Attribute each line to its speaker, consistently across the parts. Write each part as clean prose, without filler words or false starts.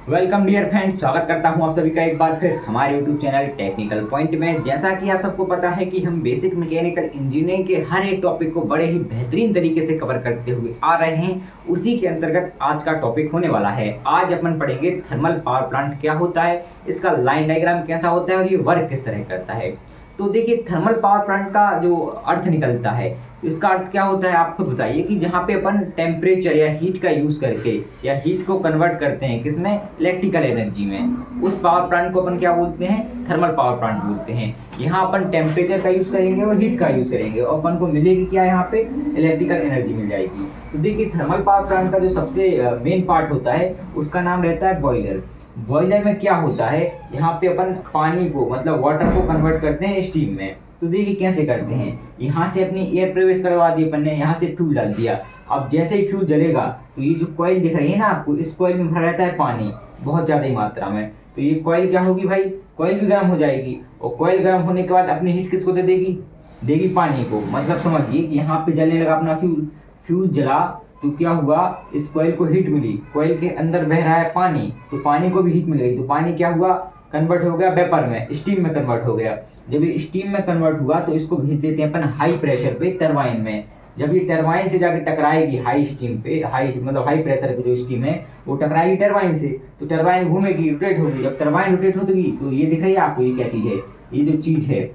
Speaker 1: Welcome dear friends, स्वागत करता हूं आप सभी का एक बार फिर हमारे यूट्यूब चैनल टेक्निकल पॉइंट में। जैसा कि आप सबको पता है कि हम बेसिक मैकेनिकल इंजीनियरिंग के हर एक टॉपिक को बड़े ही बेहतरीन तरीके से कवर करते हुए आ रहे हैं। उसी के अंतर्गत आज का टॉपिक होने वाला है। आज अपन पढ़ेंगे थर्मल पावर प्लांट क्या होता है, इसका लाइन डायग्राम कैसा होता है और ये वर्क किस तरह करता है। तो देखिए, थर्मल पावर प्लांट का जो अर्थ निकलता है, तो इसका अर्थ क्या होता है आप खुद बताइए। कि जहाँ पे अपन टेम्परेचर या हीट का यूज करके या हीट को कन्वर्ट करते हैं किसमें, इलेक्ट्रिकल एनर्जी में, उस पावर प्लांट को अपन क्या बोलते हैं, थर्मल पावर प्लांट बोलते हैं। यहाँ अपन टेम्परेचर का यूज करेंगे और हीट का यूज करेंगे और अपन को मिलेगी क्या, यहाँ पे इलेक्ट्रिकल एनर्जी मिल जाएगी। तो देखिए, थर्मल पावर प्लांट का जो सबसे मेन पार्ट होता है उसका नाम रहता है बॉयलर। बॉयलर में क्या होता है, यहाँ पे अपन पानी को मतलब वाटर को कन्वर्ट करते हैं स्टीम में। तो देखिए कैसे करते हैं, यहाँ से अपनी एयर प्रवेश करवा दी अपन ने, यहाँ से फ्यूल डाल दिया। अब जैसे ही फ्यूल जलेगा तो ये जो कॉइल दिख रही है ना आपको, इस कॉइल में भरा रहता है पानी बहुत ज़्यादा ही मात्रा में। तो ये कॉइल क्या होगी भाई, कॉइल भी गर्म हो जाएगी और कॉइल गर्म होने के बाद अपनी हीट किसको दे देगी, देगी पानी को। मतलब समझिए कि यहाँ पे जलने लगा अपना फ्यूल, फ्यूल जला तो क्या हुआ, इस कॉइल को हीट मिली, कॉइल के अंदर बह रहा है पानी, तो पानी को भी हीट मिल गई। तो पानी क्या हुआ, कन्वर्ट हो गया वेपर में, स्टीम में कन्वर्ट हो गया। जब ये स्टीम में कन्वर्ट हुआ तो इसको भेज देते हैं अपन हाई प्रेशर पे टरबाइन में। जब ये टरबाइन से जाकर टकराएगी हाई स्टीम पे, हाई मतलब हाई प्रेशर पे जो स्टीम है वो टकराएगी टरबाइन से, तो टरबाइन घूमेगी, रोटेट होगी। जब टरबाइन रोटेट होगी तो ये दिख रही है आपको, ये क्या चीज़ है, ये जो चीज़ है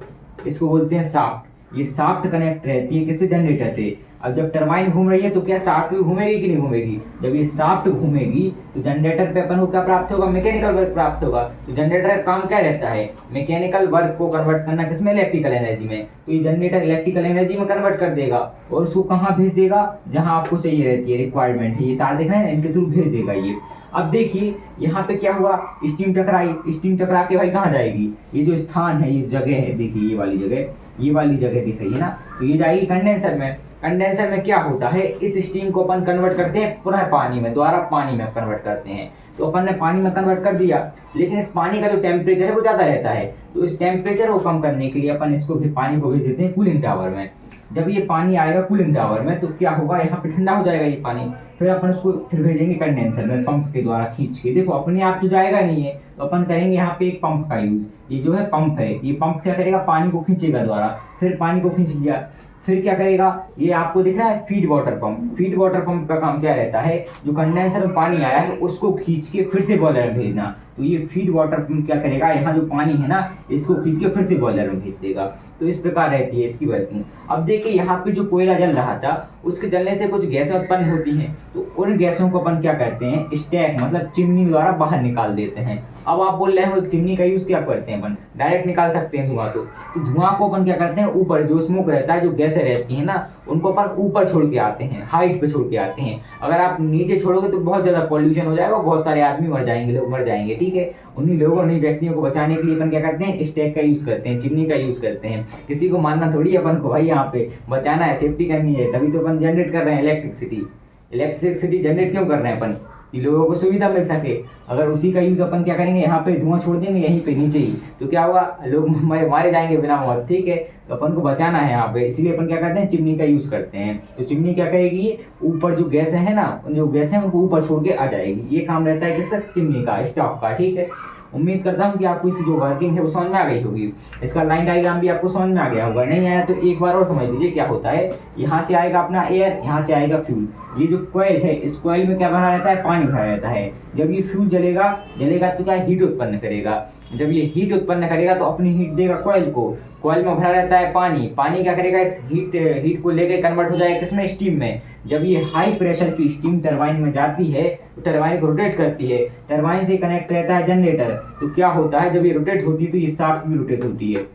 Speaker 1: इसको बोलते हैं शाफ्ट। ये शाफ्ट कनेक्ट रहती है किससे, जनरेटर से। अब जब टरबाइन घूम रही है तो क्या शाफ्ट भी घूमेगी कि नहीं घूमेगी, जब ये शाफ्ट घूमेगी तो जनरेटर पे अपन को क्या प्राप्त होगा, मैकेनिकल वर्क प्राप्त होगा। तो जनरेटर का काम क्या रहता है, मैकेनिकल वर्क को कन्वर्ट करना किसमें, इलेक्ट्रिकल एनर्जी में। तो ये जनरेटर इलेक्ट्रिकल एनर्जी में कन्वर्ट कर देगा और उसको कहाँ भेज देगा, जहाँ आपको चाहिए रहती है, रिक्वायरमेंट है, ये तार देख रहे हैं, इनके थ्रू भेज देगा ये। अब देखिए यहाँ पे क्या हुआ, स्टीम टकराई, स्टीम टकरा के भाई कहाँ जाएगी, ये जो स्थान है, ये जगह है, देखिए ये वाली जगह, ये वाली जगह दिख रही है ना, तो ये जाएगी कंडेंसर में। कंडेंसर में क्या होता है, इस स्टीम को अपन कन्वर्ट करते हैं पुनः पानी में, दोबारा पानी में कन्वर्ट करते हैं। तो अपन ने पानी में कन्वर्ट कर दिया, लेकिन इस पानी का जो टेम्परेचर है वो ज़्यादा रहता है। तो इस टेम्परेचर को कम करने के लिए अपन इसको भी पानी को भेज देते हैं कूलिंग टावर में। जब ये पानी आएगा कूलिंग टावर में तो क्या होगा, यहाँ पे ठंडा हो जाएगा ये पानी। फिर अपन उसको फिर भेजेंगे कंडेंसर में पंप के द्वारा खींच के। देखो अपने आप तो जाएगा नहीं है, तो अपन करेंगे यहाँ पे एक पंप का यूज। ये जो है पंप है, ये पंप क्या करेगा, पानी को खींचेगा द्वारा, फिर पानी को खींच लिया, फिर क्या करेगा, ये आपको दिख रहा है feed water pump. Feed water pump का काम क्या रहता है, जो कंडेंसर में पानी आया है उसको खींच के फिर से बॉयलर में भेजना। तो ये फीड वाटर पंप क्या करेगा, यहाँ जो पानी है ना इसको खींच के फिर से बॉयलर में भेज देगा। तो इस प्रकार रहती है इसकी वर्किंग। अब देखिए यहाँ पे जो कोयला जल रहा था उसके जलने से कुछ गैसें उत्पन्न होती हैं, तो उन गैसों को अपन क्या करते हैं, स्टैक मतलब चिमनी द्वारा बाहर निकाल देते हैं। अब आप बोल रहे हो चिमनी का यूज क्या करते हैं, अपन डायरेक्ट निकाल सकते हैं धुआं। तो धुआं को अपन क्या करते हैं, ऊपर जो स्मोक रहता है, जो गैसें रहती हैं ना, उनको अपन ऊपर छोड़ के आते हैं, हाइट पे छोड़ के आते हैं। अगर आप नीचे छोड़ोगे तो बहुत ज्यादा पॉल्यूशन हो जाएगा, बहुत सारे आदमी मर जाएंगे, लोग मर जाएंगे, ठीक है। उन्हीं लोगों, उन्हीं व्यक्तियों को बचाने के लिए अपन क्या करते हैं, स्टैक का यूज करते हैं, चिमनी का यूज करते हैं। किसी को मानना थोड़ी अपन को भाई, यहाँ पे बचाना है, सेफ्टी करनी है, तभी तो अपन जनरेट कर रहे हैं इलेक्ट्रिसिटी। इलेक्ट्रिसिटी जनरेट क्यों कर रहे हैं अपन, कि लोगों को सुविधा मिल सके। अगर उसी का यूज अपन क्या करेंगे, यहाँ पे धुआं छोड़ देंगे यहीं पे नीचे ही, तो क्या हुआ, लोग मारे जाएंगे बिना मौत, ठीक है। तो अपन को बचाना है यहाँ पे, इसलिए अपन क्या करते हैं, चिमनी का यूज करते हैं। तो चिमनी क्या करेगी, ऊपर जो गैसें हैं ना, जो गैसें उनको ऊपर छोड़ के आ जाएगी। ये काम रहता है किसका, चिमनी का, स्टॉक का, ठीक है। उम्मीद करता हूँ कि आपको इसकी जो वर्किंग है वो समझ में आ गई होगी। इसका लाइन डायग्राम भी आपको समझ में आ गया होगा, नहीं आया तो एक बार और समझ लीजिए क्या होता है। यहाँ से आएगा अपना एयर, यहाँ से आएगा फ्यूल। ये जो कॉइल है, इस कॉइल में क्या भरा रहता है, पानी भरा रहता है। जब ये फ्यूल जलेगा तो क्या हीट उत्पन्न करेगा। जब ये हीट उत्पन्न करेगा तो अपनी हीट देगा कॉइल को। कॉइल में भरा रहता है पानी, पानी क्या करेगा, इस हीट को लेके कन्वर्ट हो जाएगा किसमें, स्टीम में। जब ये हाई प्रेशर की स्टीम टरबाइन में जाती है तो टरबाइन को रोटेट करती है, टरबाइन से कनेक्ट रहता है जनरेटर। तो क्या होता है, जब ये रोटेट होती है तो ये शाफ्ट भी रोटेट होती है।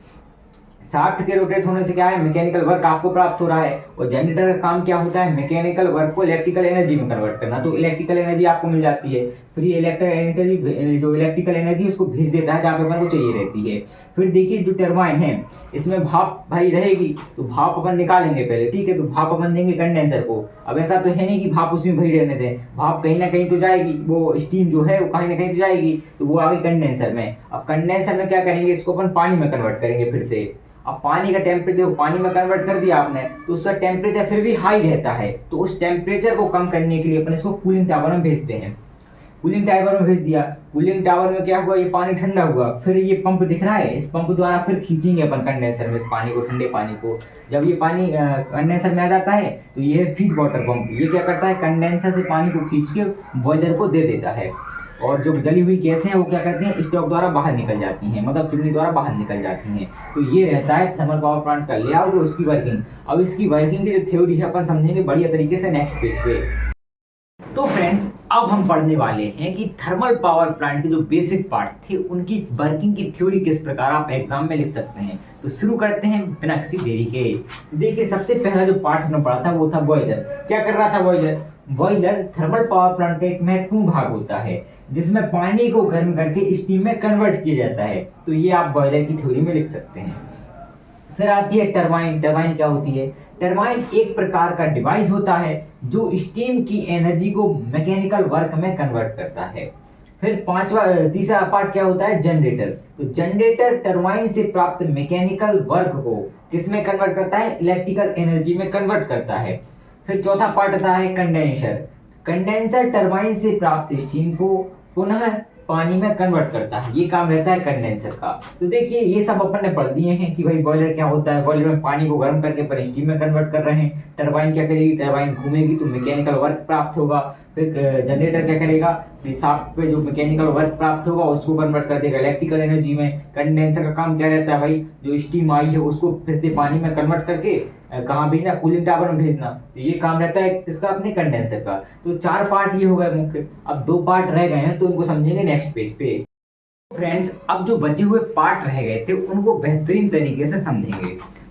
Speaker 1: शाफ्ट के रोटेट होने से क्या है, मैकेनिकल वर्क आपको प्राप्त हो रहा है। और जनरेटर का काम क्या होता है, मैकेनिकल वर्क को इलेक्ट्रिकल एनर्जी में कन्वर्ट करना। तो इलेक्ट्रिकल एनर्जी आपको मिल जाती है, फिर ये इलेक्ट्रिकल एनर्जी उसको भेज देता है जहाँ पे अपन को चाहिए रहती है। फिर देखिए जो टरबाइन है इसमें भाप भाई रहेगी, तो भाप अपन निकालेंगे पहले, ठीक है। तो भाप अपन देंगे कंडेंसर को। अब ऐसा तो है नहीं कि भाप उसी में भरी रहने दें, भाप कहीं ना कहीं तो जाएगी, वो स्टीम जो है वो कहीं ना कहीं तो जाएगी, तो वो आ गई कंडेंसर में। अब कंडेंसर में क्या करेंगे, इसको अपन पानी में कन्वर्ट करेंगे फिर से। अब पानी का टेम्परेचर पानी में कन्वर्ट कर दिया आपने, तो उसका टेम्परेचर फिर भी हाई रहता है। तो उस टेम्परेचर को कम करने के लिए अपन इसको कूलिंग टावर में भेजते हैं। कूलिंग टावर में भेज दिया। कूलिंग टावर में क्या हुआ, ये पानी ठंडा हुआ, फिर ये पंप दिख रहा है, इस पंप द्वारा फिर खींचेंगे अपन कंडेंसर में इस पानी को, ठंडे पानी को। जब ये पानी कंडेंसर में आ जाता है तो ये फीड वाटर पंप, ये क्या करता है, कंडेंसर से पानी को खींच के बॉयलर को दे देता है, और जो जली हुई गैसें हैं वो क्या करती हैं, स्टॉक द्वारा बाहर निकल जाती हैं, मतलब चिमनी द्वारा बाहर निकल जाती हैं। तो ये रहता है थर्मल पावर प्लांट का लेआउट और उसकी वर्किंग। अब इसकी वर्किंग की जो थ्योरी है अपन समझेंगे बढ़िया तरीके से नेक्स्ट पेज पे। तो फ्रेंड्स, अब हम पढ़ने वाले हैं कि थर्मल पावर प्लांट के जो बेसिक पार्ट थे उनकी वर्किंग की थ्योरी किस प्रकार आप एग्जाम में लिख सकते हैं। तो शुरू करते हैं बिना किसी देरी के। देखिए, सबसे पहला जो पार्ट हमने पढ़ा था वो था बॉयलर। क्या कर रहा था boiler? Boiler thermal power plant का एक महत्वपूर्ण भाग होता है जिसमें पानी को गर्म करके स्टीम में कन्वर्ट किया जाता है। तो ये आप बॉयलर की थ्योरी में लिख सकते हैं। फिर आती है टरबाइन। टरबाइन क्या होती है? टरबाइन एक प्रकार का डिवाइस होता है जो स्टीम की एनर्जी को मैकेनिकल वर्क में कन्वर्ट करता है। फिर तीसरा पार्ट क्या होता है? जनरेटर। तो जनरेटर टरबाइन से प्राप्त मैकेनिकल वर्क को किस में कन्वर्ट करता है? इलेक्ट्रिकल एनर्जी में कन्वर्ट करता है। फिर चौथा पार्ट आता है कंडेंसर। कंडेंसर टरबाइन से प्राप्त स्टीम को पुनः पानी में कन्वर्ट करता है, ये काम रहता है कंडेंसर का। तो देखिए, ये सब अपन ने पढ़ दिए हैं कि भाई बॉयलर क्या होता है। बॉयलर में पानी को गर्म करके अपन स्टीम में कन्वर्ट कर रहे हैं। टरबाइन क्या करेगी? टरबाइन घूमेगी तो मैकेनिकल वर्क प्राप्त होगा। फिर जनरेटर क्या करेगा? शाफ्ट पे जो मैकेनिकल वर्क प्राप्त होगा उसको कन्वर्ट कर देगा इलेक्ट्रिकल एनर्जी में। कंडेंसर का काम क्या रहता है भाई? जो स्टीम आई है उसको फिर से पानी में कन्वर्ट करके कहाँ भेजना? कूलिंग टावर में भेजना। तो ये काम रहता है इसका, अपने कंडेंसर का। तो 4 पार्ट ये हो गए मुख्य। अब 2 पार्ट रह गए हैं तो उनको समझेंगे नेक्स्ट पेज पे। फ्रेंड्स, अब जो बचे हुए पार्ट रह गए थे उनको बेहतरीन तरीके से समझेंगे।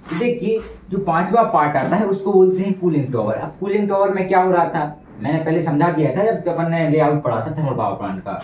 Speaker 1: तो देखिए, जो 5वां पार्ट आता है उसको बोलते हैं कूलिंग टावर। अब कूलिंग टावर में क्या हो रहा था, मैंने पहले समझा दिया था जब अपन ने लेआउट पढ़ा था थर्मल पावर प्लांट का।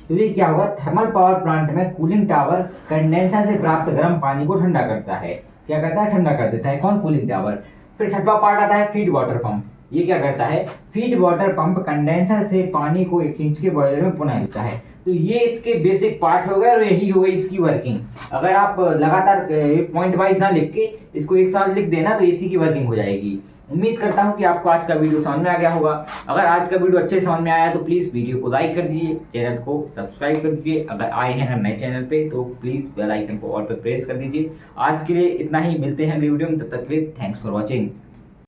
Speaker 1: तो ये क्या होगा, थर्मल पावर प्लांट में कूलिंग टावर कंडेंसर से प्राप्त गर्म पानी को ठंडा करता है। क्या करता है? ठंडा कर देता है। कौन? Cooling tower. फिर 6वां पार्ट आता है फीड वाटर पंप। ये क्या करता है? फीड वाटर पंप कंडेंसर से पानी को खींच के बॉयलर में पुनः भेजता है। तो ये इसके बेसिक पार्ट हो गए और यही हो गई इसकी वर्किंग। अगर आप लगातार पॉइंट वाइज ना लिख के इसको एक साथ लिख देना तो इसी की वर्किंग हो जाएगी। उम्मीद करता हूँ कि आपको आज का वीडियो समझ में आ गया होगा। अगर आज का वीडियो अच्छे समझ में आया तो प्लीज़ वीडियो को लाइक कर दीजिए, चैनल को सब्सक्राइब कर दीजिए। अगर आए हैं नए चैनल पे तो प्लीज़ बेल आइकन को ऑल पे प्रेस कर दीजिए। आज के लिए इतना ही, मिलते हैं अगली वीडियो में, तब तक के लिए थैंक्स फॉर वॉचिंग।